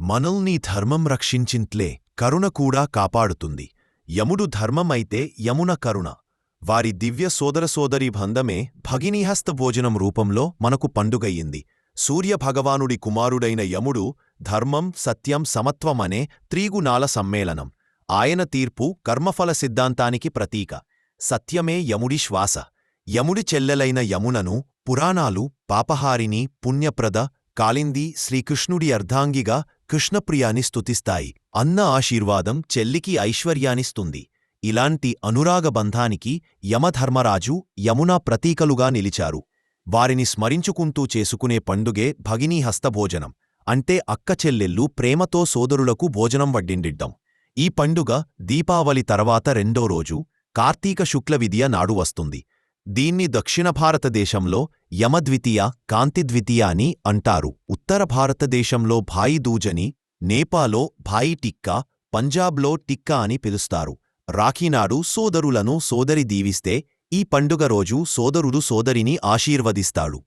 మనల్ని ధర్మం రక్షించింట్లే కరుణ కూడా కాపాడుతుంది. యముడు ధర్మమైతే యమున కరుణ. వారి దివ్య సోదరసోదరీ బంధమే భగినీహస్త భోజనం రూపంలో మనకు పండుగయ్యింది. సూర్యభగవానుడి కుమారుడైన యముడు ధర్మం, సత్యం, సమత్వమనే త్రిగుణాల సమ్మేళనం. ఆయన తీర్పు కర్మఫల సిద్ధాంతానికి ప్రతీక. సత్యమే యముడి శ్వాస. యముడి చెల్లెలైన యమునను పురాణాలు పాపహారిని, పుణ్యప్రద, కాళింది, శ్రీకృష్ణుడి అర్ధాంగిగా కృష్ణప్రియాని స్తుతిస్తాయి. అన్న ఆశీర్వాదం చెల్లికి ఐశ్వర్యానిస్తుంది. ఇలాంటి అనురాగబంధానికి యమధర్మరాజు, యమున ప్రతీకలుగా నిలిచారు. వారిని స్మరించుకుంటూ చేసుకునే పండుగే భగినీ హస్తభోజనం. అంటే అక్కచెల్లెళ్ళు ప్రేమతో సోదరులకు భోజనం వడ్డిండిడ్డం. ఈ పండుగ దీపావళి తర్వాత రెండో రోజు కార్తీక శుక్ల విదియ నాడు వస్తుంది. దీన్ని దక్షిణ భారతదేశంలో యమద్వితీయ, కాంతిద్వితీయ అని అంటారు. ఉత్తర భారతదేశంలో భాయి దూజని, నేపాల్లో భాయి టిక్కా, పంజాబ్లో టిక్కా అని పిలుస్తారు. రాఖీనాడు సోదరులను సోదరి దీవిస్తే ఈ పండుగ రోజు సోదరుడు సోదరిని ఆశీర్వదిస్తాడు.